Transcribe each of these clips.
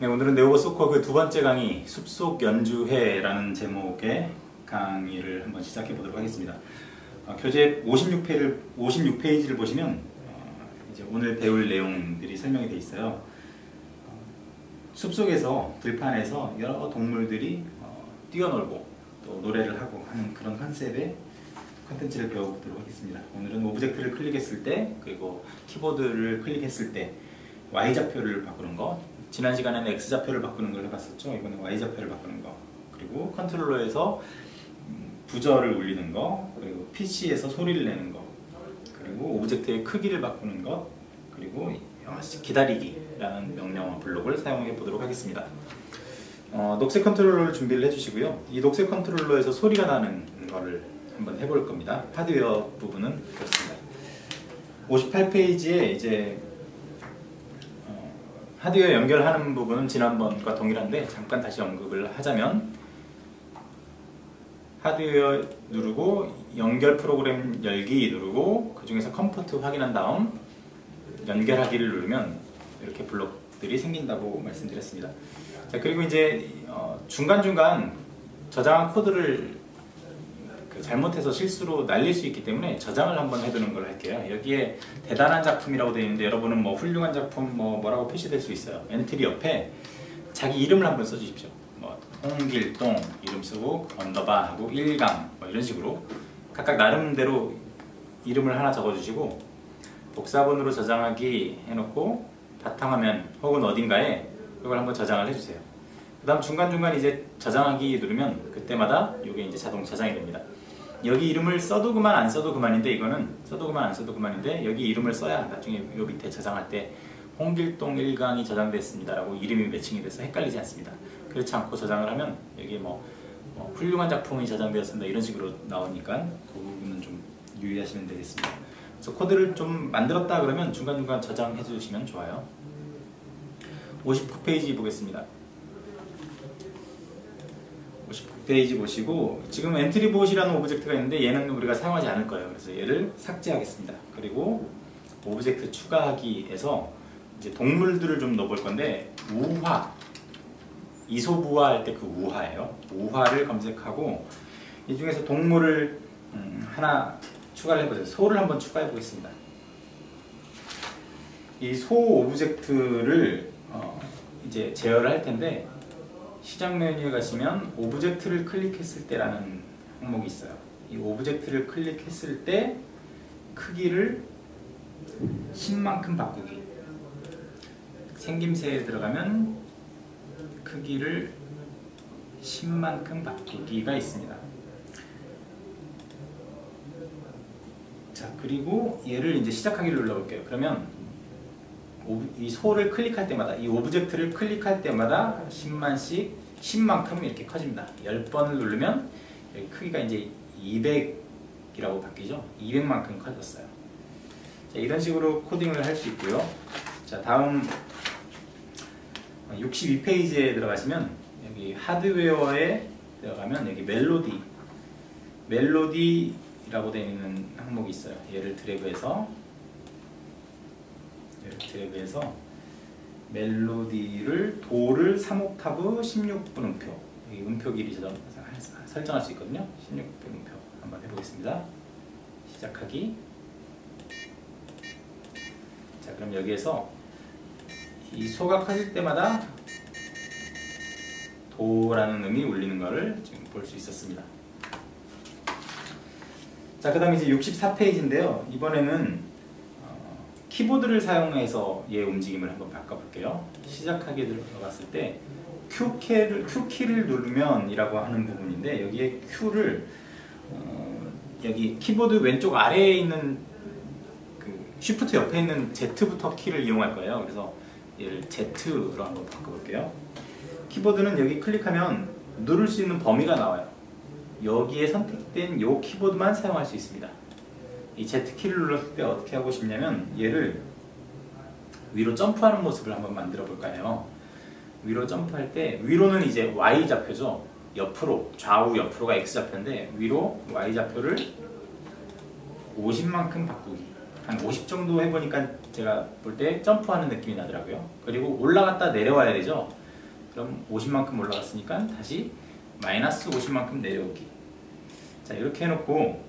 네, 오늘은 네오버 소코 그 두 번째 강의 숲속 연주회라는 제목의 강의를 한번 시작해 보도록 하겠습니다. 교재 56페이지를 보시면 이제 오늘 배울 내용들이 설명이 되어 있어요. 숲속에서 들판에서 여러 동물들이 뛰어놀고 또 노래를 하고 하는 그런 컨셉의 컨텐츠를 배워보도록 하겠습니다. 오늘은 오브젝트를 클릭했을 때, 그리고 키보드를 클릭했을 때 Y좌표를 바꾸는 거, 지난 시간에는 X좌표를 바꾸는 걸 해봤었죠. 이번엔 Y좌표를 바꾸는 거, 그리고 컨트롤러에서 부저를 울리는 거, 그리고 PC에서 소리를 내는 거, 그리고 오브젝트의 크기를 바꾸는 것, 그리고 기다리기라는 명령어 블록을 사용해 보도록 하겠습니다. 녹색 컨트롤러를 준비를 해주시고요. 이 녹색 컨트롤러에서 소리가 나는 거를 한번 해볼 겁니다. 하드웨어 부분은 그렇습니다. 58페이지에 이제 하드웨어 연결하는 부분은 지난번과 동일한데 잠깐 다시 언급을 하자면, 하드웨어 누르고 연결 프로그램 열기 누르고 그 중에서 컴포트 확인한 다음 연결하기를 누르면 이렇게 블록들이 생긴다고 말씀드렸습니다. 자, 그리고 이제 중간중간 저장한 코드를 잘못해서 실수로 날릴 수 있기 때문에 저장을 한번 해두는 걸 할게요. 여기에 대단한 작품이라고 되어 있는데 여러분은 뭐 훌륭한 작품 뭐라고 표시될 수 있어요. 엔트리 옆에 자기 이름을 한번 써주십시오. 뭐 홍길동 이름 쓰고 언더바 하고 1강 뭐 이런 식으로 각각 나름대로 이름을 하나 적어주시고, 복사본으로 저장하기 해놓고 바탕화면 혹은 어딘가에 이걸 한번 저장을 해주세요. 그 다음 중간중간 이제 저장하기 누르면 그때마다 이게 이제 자동 저장이 됩니다. 여기 이름을 써도 그만 안 써도 그만인데, 이거는 써도 그만 안 써도 그만인데 여기 이름을 써야 나중에 요 밑에 저장할 때 홍길동 1강이 저장됐습니다 라고 이름이 매칭이 돼서 헷갈리지 않습니다. 그렇지 않고 저장을 하면 여기에 뭐 훌륭한 작품이 저장되었습니다 이런 식으로 나오니까 그 부분은 좀 유의하시면 되겠습니다. 그래서 코드를 좀 만들었다 그러면 중간중간 저장해 주시면 좋아요. 59페이지 보겠습니다. 59페이지 보시고, 지금 엔트리봇이라는 오브젝트가 있는데 얘는 우리가 사용하지 않을 거예요. 그래서 얘를 삭제하겠습니다. 그리고 오브젝트 추가하기에서 이제 동물들을 좀 넣어볼 건데, 우화, 이소부화 할 때 그 우화예요. 우화를 검색하고 이 중에서 동물을 하나 추가를 해보세요. 소를 한번 추가해 보겠습니다. 이 소 오브젝트를 이제 제어를 할 텐데, 시작 메뉴에 가시면 오브젝트를 클릭했을 때라는 항목이 있어요. 이 오브젝트를 클릭했을 때 크기를 10만큼 바꾸기, 생김새에 들어가면 크기를 10만큼 바꾸기가 있습니다. 자, 그리고 얘를 이제 시작하기를 눌러볼게요. 그러면 이 소를 클릭할 때마다, 이 오브젝트를 클릭할 때마다 10만씩 10만큼 이렇게 커집니다. 10번을 누르면 여기 크기가 이제 200이라고 바뀌죠. 200만큼 커졌어요. 자, 이런 식으로 코딩을 할 수 있고요. 자, 다음 62페이지에 들어가시면 여기 하드웨어에 들어가면 여기 멜로디라고 되어 있는 항목이 있어요. 얘를 드래그해서 멜로디를 도를 3옥타브 16분 음표, 여기 음표 길이 설정할 수 있거든요. 16분 음표 한번 해보겠습니다. 시작하기. 자, 그럼 여기에서 이 소가 커질 때마다 도라는 음이 울리는 것을 지금 볼 수 있었습니다. 자, 그 다음에 이제 64페이지인데요. 이번에는 키보드를 사용해서 얘 움직임을 한번 바꿔볼게요. 시작하기 들어갔을 때 Q키를 누르면 이라고 하는 부분인데, 여기에 Q를 여기 키보드 왼쪽 아래에 있는 그 Shift 옆에 있는 Z부터 키를 이용할 거예요. 그래서 얘를 Z로 한번 바꿔볼게요. 키보드는 여기 클릭하면 누를 수 있는 범위가 나와요. 여기에 선택된 이 키보드만 사용할 수 있습니다. 이 Z키를 눌렀을 때 어떻게 하고 싶냐면, 얘를 위로 점프하는 모습을 한번 만들어 볼까요? 위로 점프할 때, 위로는 이제 Y좌표죠. 옆으로, 좌우 옆으로가 X좌표인데 위로 Y좌표를 50만큼 바꾸기. 한 50 정도 해보니까 제가 볼 때 점프하는 느낌이 나더라고요. 그리고 올라갔다 내려와야 되죠. 그럼 50만큼 올라갔으니까 다시 마이너스 50만큼 내려오기. 자, 이렇게 해놓고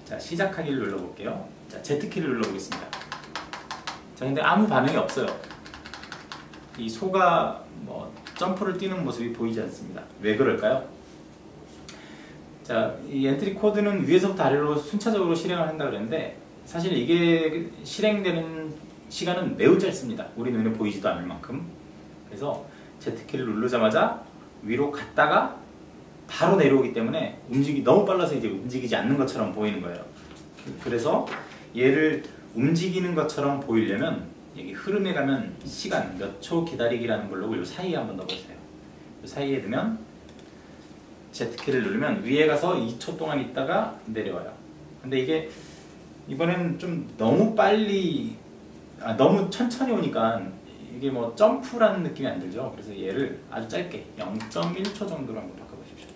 자, 시작하기를 눌러볼게요. 자, Z키를 눌러보겠습니다. 자, 근데 아무 반응이 없어요. 이 소가 뭐 점프를 뛰는 모습이 보이지 않습니다. 왜 그럴까요? 자, 이 엔트리 코드는 위에서부터 아래로 순차적으로 실행을 한다 그랬는데 사실 이게 실행되는 시간은 매우 짧습니다. 우리 눈에 보이지도 않을 만큼. 그래서 Z키를 누르자마자 위로 갔다가 바로 내려오기 때문에 너무 빨라서 이제 움직이지 않는 것처럼 보이는 거예요. 그래서 얘를 움직이는 것처럼 보이려면 여기 흐름에 가면 시간 몇 초 기다리기라는 걸로 이 사이에 한번 넣어보세요. 이 사이에 넣으면 Z키를 누르면 위에 가서 2초 동안 있다가 내려와요. 근데 이게 이번엔 좀 너무 빨리 너무 천천히 오니까 이게 뭐 점프라는 느낌이 안 들죠. 그래서 얘를 아주 짧게 0.1초 정도로 한번 바꿔보십시오.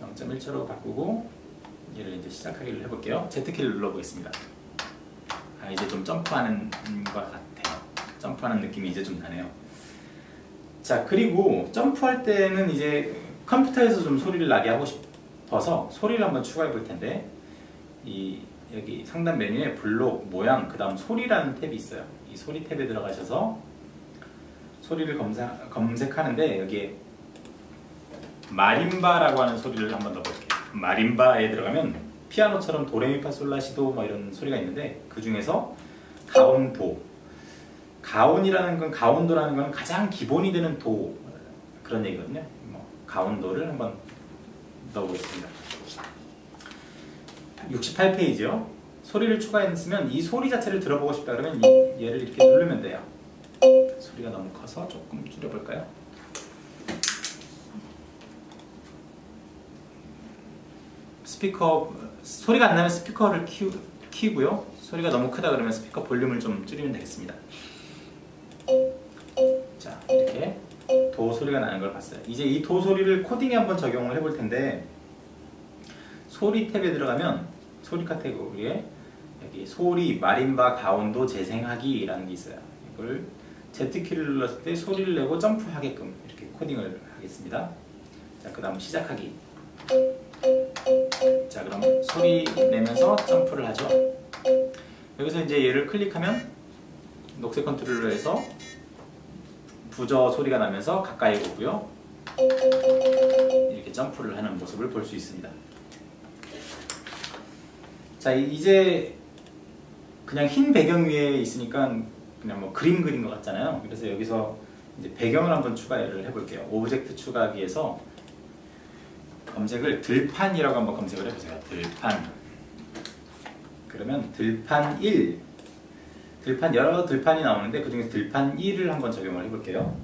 0.1초로 바꾸고 얘를 이제 시작하기를 해볼게요. Z키를 눌러보겠습니다. 이제 좀 점프하는 것 같아요. 점프하는 느낌이 이제 좀 나네요. 자, 그리고 점프할 때는 이제 컴퓨터에서 좀 소리를 나게 하고 싶어서 소리를 한번 추가해 볼 텐데 여기 상단 메뉴에 블록, 모양, 그 다음 소리라는 탭이 있어요. 이 소리 탭에 들어가셔서 소리를 검색하는데 여기에 마림바라고 하는 소리를 한번 넣어볼게요. 마림바에 들어가면 피아노처럼 도레미파솔라시도 뭐 이런 소리가 있는데 그 중에서 가온도, 가온이라는 건 가온도라는 건 가장 기본이 되는 도 그런 얘기거든요. 가온도를 한번 넣어보겠습니다. 68페이지요. 소리를 추가했으면 이 소리 자체를 들어보고 싶다 그러면 얘를 이렇게 누르면 돼요. 소리가 너무 커서 조금 줄여볼까요? 스피커 소리가 안 나면 스피커를 키우고요. 소리가 너무 크다 그러면 스피커 볼륨을 좀 줄이면 되겠습니다. 자, 이렇게 도 소리가 나는 걸 봤어요. 이제 이 도 소리를 코딩에 한번 적용을 해볼 텐데 소리 탭에 들어가면 소리 카테고리에 여기 소리, 마림바, 가온도, 재생하기 라는 게 있어요. 이걸 Z키를 눌렀을 때 소리를 내고 점프하게끔 이렇게 코딩을 하겠습니다. 자, 그 다음 시작하기. 자, 그럼 소리 내면서 점프를 하죠. 여기서 이제 얘를 클릭하면 녹색 컨트롤로 해서 부저 소리가 나면서 가까이 오고요. 이렇게 점프를 하는 모습을 볼 수 있습니다. 자, 이제 그냥 흰 배경 위에 있으니까 그냥 뭐 그림 그린 것 같잖아요. 그래서 여기서 이제 배경을 한번 추가를 해볼게요. 오브젝트 추가하기에서 검색을 들판이라고 한번 검색을 해보세요. 들판. 그러면 들판 1. 들판 여러 들판이 나오는데 그 중에서 들판 1을 한번 적용을 해볼게요.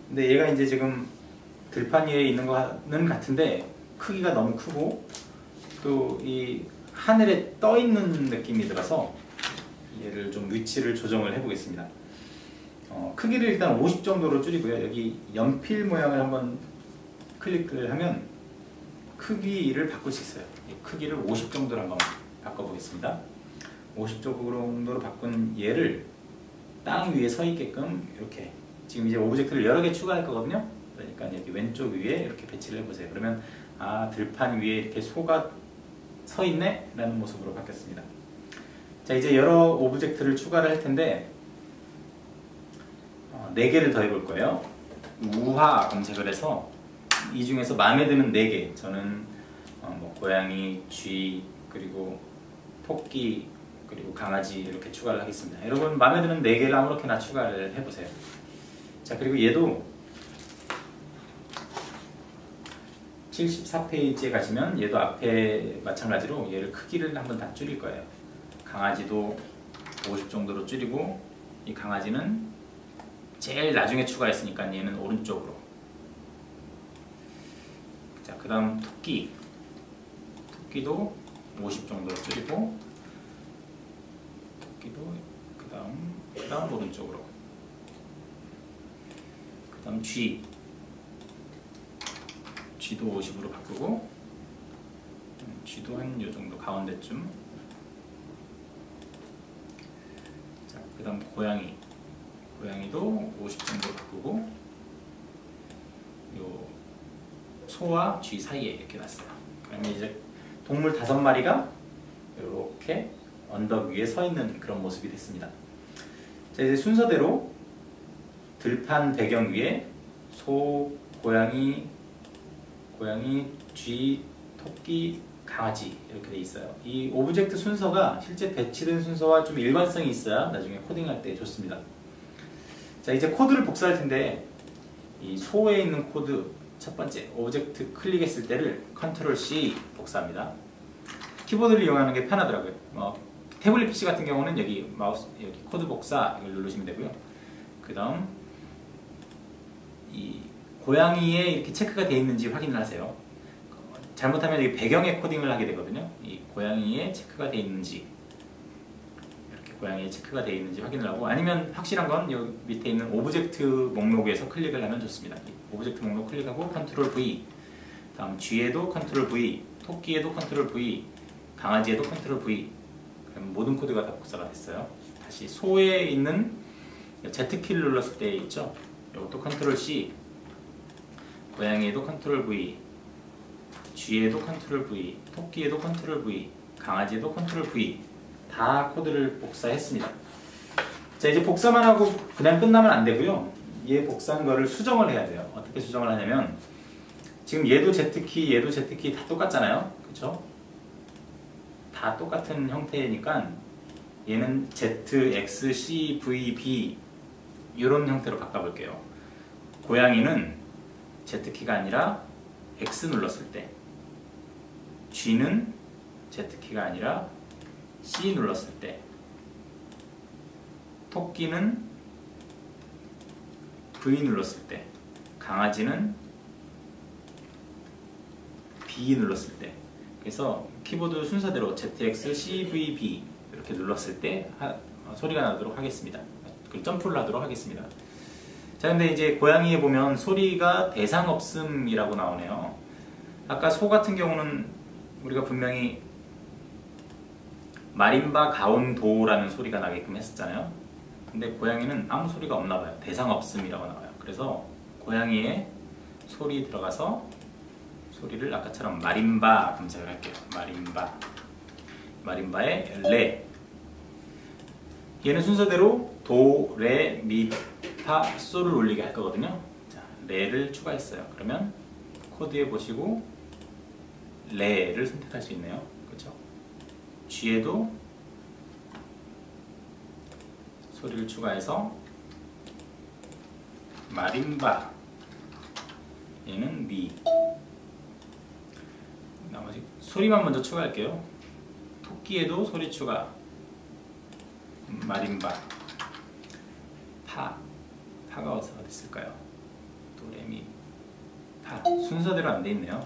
근데 얘가 이제 지금 들판 위에 있는 거는 같은데 크기가 너무 크고 또 이 하늘에 떠 있는 느낌이 들어서 얘를 좀 위치를 조정을 해보겠습니다. 크기를 일단 50 정도로 줄이고요. 여기 연필 모양을 한번 클릭을 하면 크기를 바꿀 수 있어요. 이 크기를 50 정도로 한번 바꿔보겠습니다. 50 정도로 바꾼 얘를 땅 위에 서 있게끔 이렇게 지금 이제 오브젝트를 여러 개 추가할 거거든요. 그러니까 여기 왼쪽 위에 이렇게 배치를 해보세요. 그러면 들판 위에 이렇게 소가 서 있네 라는 모습으로 바뀌었습니다. 자, 이제 여러 오브젝트를 추가를 할 텐데 4개를 더 해볼 거예요. 우화 검색을 해서 이 중에서 마음에 드는 4개, 저는 뭐 고양이, 쥐, 그리고 토끼, 그리고 강아지 이렇게 추가를 하겠습니다. 여러분 마음에 드는 4개를 아무렇게나 추가를 해보세요. 자, 그리고 얘도 74페이지에 가시면 얘도 앞에 마찬가지로 얘를 크기를 한번 다 줄일 거예요. 강아지도 50 정도로 줄이고 이 강아지는 제일 나중에 추가했으니까 얘는 오른쪽으로. 자, 그 다음 토끼도 50 정도로 줄이고 토끼도 그 다음 오른쪽으로. 그 다음 쥐도 50으로 바꾸고 쥐도 한 요 정도 가운데쯤. 자, 그 다음 고양이도 50 정도 바꾸고 소와 쥐 사이에 이렇게 놨어요. 그러면 이제 동물 5마리가 이렇게 언덕 위에 서 있는 그런 모습이 됐습니다. 자, 이제 순서대로 들판 배경 위에 소, 고양이, 쥐, 토끼, 강아지 이렇게 돼 있어요. 이 오브젝트 순서가 실제 배치된 순서와 좀 일관성이 있어야 나중에 코딩할 때 좋습니다. 자, 이제 코드를 복사할 텐데 이 소에 있는 코드 첫 번째 오브젝트 클릭했을 때를 컨트롤 C 복사합니다. 키보드를 이용하는 게 편하더라고요. 태블릿 PC 같은 경우는 여기 마우스 여기 코드 복사 이걸 누르시면 되고요. 그 다음 이 고양이에 이렇게 체크가 되어 있는지 확인을 하세요. 잘못하면 여기 배경에 코딩을 하게 되거든요. 이 고양이에 체크가 되어 있는지 이렇게 고양이에 체크가 되어 있는지 확인을 하고, 아니면 확실한 건 여기 밑에 있는 오브젝트 목록에서 클릭을 하면 좋습니다. 오브젝트 목록 클릭하고 컨트롤 V, 다음 쥐에도 컨트롤 V, 토끼에도 컨트롤 V, 강아지에도 컨트롤 V. 그럼 모든 코드가 다 복사가 됐어요. 다시 소에 있는 Z키를 눌렀을 때 있죠. 이것도 컨트롤 C, 고양이에도 컨트롤 V, 쥐에도 컨트롤 V, 토끼에도 컨트롤 V, 강아지에도 컨트롤 V. 다 코드를 복사했습니다. 자, 이제 복사만 하고 그냥 끝나면 안 되고요. 얘 복사한 거를 수정을 해야 돼요. 어떻게 수정을 하냐면, 지금 얘도 Z키, 얘도 Z키 다 똑같잖아요. 그쵸? 다 똑같은 형태니까 얘는 Z, X, C, V, B 이런 형태로 바꿔볼게요. 고양이는 Z키가 아니라 X 눌렀을 때, G는 Z키가 아니라 C 눌렀을 때, 토끼는 V 눌렀을 때, 강아지는 B 눌렀을 때. 그래서 키보드 순서대로 ZX, C, V, B 이렇게 눌렀을 때 소리가 나도록 하겠습니다. 점프를 하도록 하겠습니다. 자, 근데 이제 고양이에 보면 소리가 대상 없음이라고 나오네요. 아까 소 같은 경우는 우리가 분명히 마림바 가온도라는 소리가 나게끔 했었잖아요. 근데 고양이는 아무 소리가 없나 봐요. 대상 없음이라고 나와요. 그래서 고양이에 소리 들어가서 소리를 아까처럼 마림바 검색을 할게요. 마림바의 레. 얘는 순서대로 도, 레, 미, 파, 솔을 울리게 할 거거든요. 자, 레를 추가했어요. 그러면 코드에 보시고 레를 선택할 수 있네요. 그렇죠? G에도 소리를 추가해서 마림바, 얘는 미. 나머지 소리만 먼저 추가할게요. 토끼에도 소리 추가, 마림바. 파가 어디서 됐을까요? 도레미 파. 순서대로 안 돼 있네요.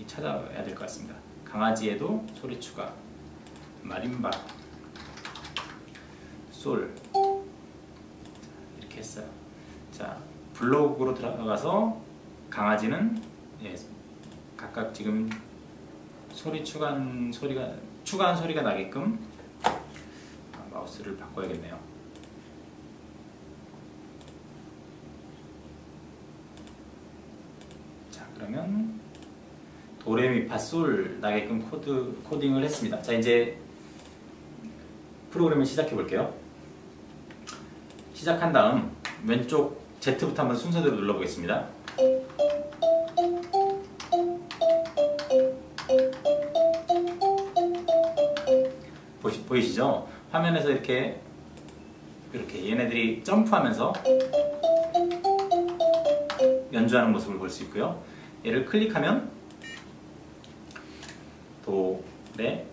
찾아야 될 것 같습니다. 강아지에도 소리 추가, 마림바, 솔. 이렇게 했어요. 자, 블록으로 들어가서 강아지는 각각 지금 추가한 소리가 나게끔 마우스를 바꿔야겠네요. 자, 그러면 도레미파솔 나게끔 코딩을 했습니다. 자, 이제 프로그램을 시작해 볼게요. 시작한 다음 왼쪽 Z부터 한번 순서대로 눌러보겠습니다. 보이시죠? 화면에서 이렇게 얘네들이 점프하면서 연주하는 모습을 볼 수 있고요. 얘를 클릭하면 도, 레.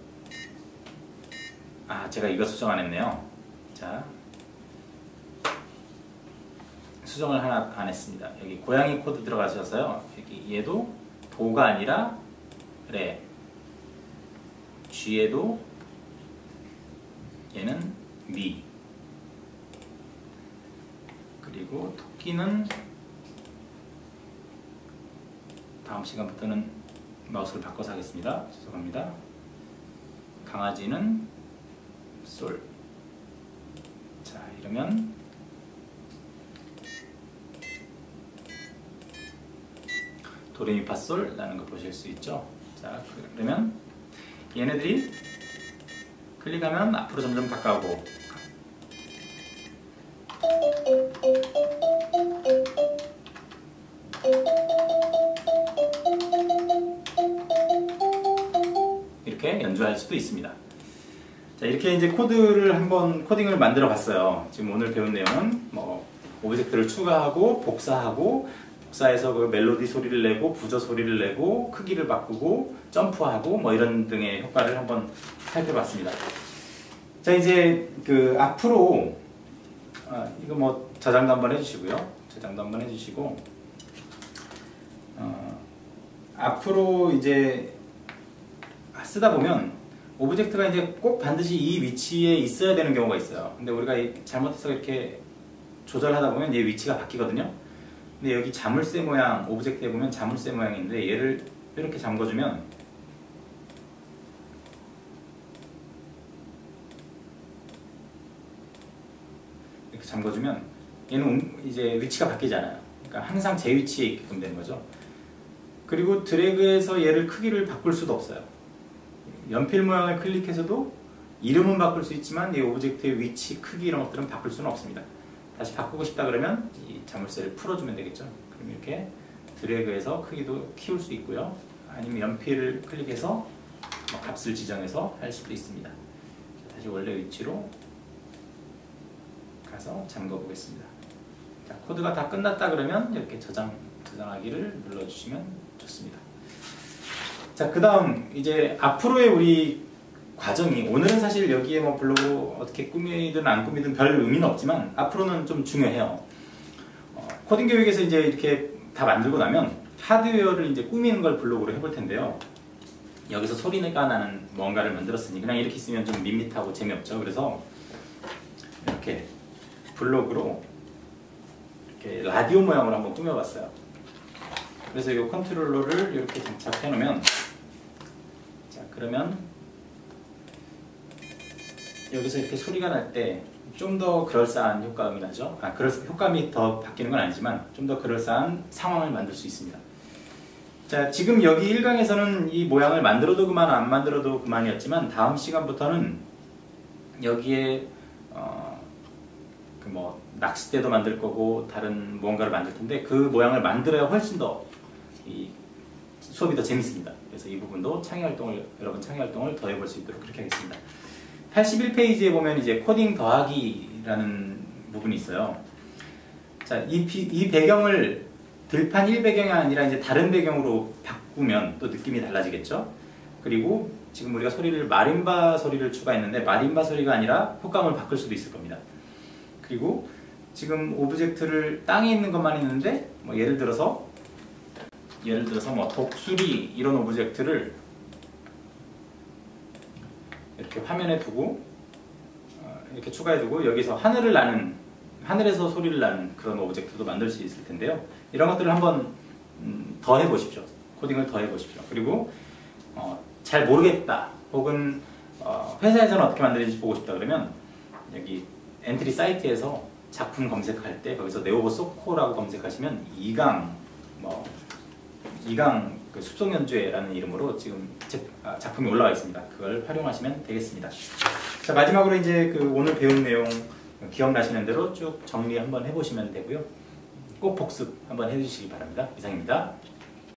제가 이거 수정 안 했네요. 자, 수정을 하나 안 했습니다. 여기 고양이 코드 들어가셔서요. 여기 얘도 도가 아니라 레. G에도 얘는 미. 그리고 토끼는 다음 시간부터는 마우스를 바꿔서 하겠습니다. 죄송합니다. 강아지는 솔. 자, 이러면 도레미파솔 라는 거 보실 수 있죠. 자, 그러면 얘네들이 클릭하면 앞으로 점점 가까우고, 이렇게 연주할 수도 있습니다. 자, 이렇게 이제 코드를 한번 코딩을 만들어 봤어요. 지금 오늘 배운 내용은 뭐 오브젝트를 추가하고 복사해서 그 멜로디 소리를 내고 부저 소리를 내고 크기를 바꾸고 점프하고 뭐 이런 등의 효과를 한번 살펴봤습니다. 자, 이제 그 앞으로 이거 뭐 저장도 한번 해주시고요. 저장도 한번 해주시고 앞으로 이제 쓰다 보면 오브젝트가 이제 꼭 반드시 이 위치에 있어야 되는 경우가 있어요. 근데 우리가 잘못해서 이렇게 조절하다 보면 얘 위치가 바뀌거든요. 근데 여기 자물쇠 모양, 오브젝트에 보면 자물쇠 모양이 있는데 얘를 이렇게 잠궈주면 이렇게 잠궈주면 얘는 이제 위치가 바뀌잖아요. 그러니까 항상 제 위치에 있게끔 되는 거죠. 그리고 드래그해서 얘를 크기를 바꿀 수도 없어요. 연필 모양을 클릭해서도 이름은 바꿀 수 있지만 이 오브젝트의 위치, 크기 이런 것들은 바꿀 수는 없습니다. 다시 바꾸고 싶다 그러면 이 자물쇠를 풀어주면 되겠죠. 그럼 이렇게 드래그해서 크기도 키울 수 있고요. 아니면 연필을 클릭해서 뭐 값을 지정해서 할 수도 있습니다. 다시 원래 위치로 가서 잠궈 보겠습니다. 자, 코드가 다 끝났다 그러면 이렇게 저장하기를 눌러주시면 좋습니다. 자, 그 다음 이제 앞으로의 우리 과정이, 오늘은 사실 여기에 뭐 블로그 어떻게 꾸미든 안 꾸미든 별 의미는 없지만 앞으로는 좀 중요해요. 코딩 교육에서 이제 이렇게 다 만들고 나면 하드웨어를 이제 꾸미는 걸 블로그로 해볼 텐데요. 여기서 소리가 나는 뭔가를 만들었으니 그냥 이렇게 쓰면 좀 밋밋하고 재미없죠. 그래서 이렇게 블로그로 이렇게 라디오 모양으로 한번 꾸며봤어요. 그래서 이 컨트롤러를 이렇게 장착해 놓으면, 자, 그러면 여기서 이렇게 소리가 날 때 좀 더 그럴싸한 효과음이 나죠. 효과음이 더 바뀌는 건 아니지만 좀 더 그럴싸한 상황을 만들 수 있습니다. 자, 지금 여기 1강에서는 이 모양을 만들어도 그만 안 만들어도 그만이었지만 다음 시간부터는 여기에 그 뭐 낚싯대도 만들 거고 다른 무언가를 만들 텐데 그 모양을 만들어야 훨씬 더 이 수업이 더 재밌습니다. 그래서 이 부분도 여러분 창의 활동을 더 해볼 수 있도록 그렇게 하겠습니다. 81페이지에 보면 이제 코딩 더하기라는 부분이 있어요. 자, 이 배경을 들판 1배경이 아니라 이제 다른 배경으로 바꾸면 또 느낌이 달라지겠죠. 그리고 지금 우리가 마림바 소리를 추가했는데 마림바 소리가 아니라 효과음을 바꿀 수도 있을 겁니다. 그리고 지금 오브젝트를 땅에 있는 것만 있는데 뭐 예를 들어서 뭐 독수리 이런 오브젝트를 이렇게 화면에 두고 이렇게 추가해두고 여기서 하늘에서 소리를 나는 그런 오브젝트도 만들 수 있을 텐데요. 이런 것들을 한번 더 해보십시오. 코딩을 더 해보십시오. 그리고 잘 모르겠다 혹은 회사에서는 어떻게 만드는지 보고 싶다 그러면 여기 엔트리 사이트에서 작품 검색할 때 거기서 네오버 소코라고 검색하시면 2강 그 숲속연주회라는 이름으로 지금 작품이 올라와 있습니다. 그걸 활용하시면 되겠습니다. 자, 마지막으로 이제 그 오늘 배운 내용 기억나시는 대로 쭉 정리 한번 해보시면 되고요. 꼭 복습 한번 해주시기 바랍니다. 이상입니다.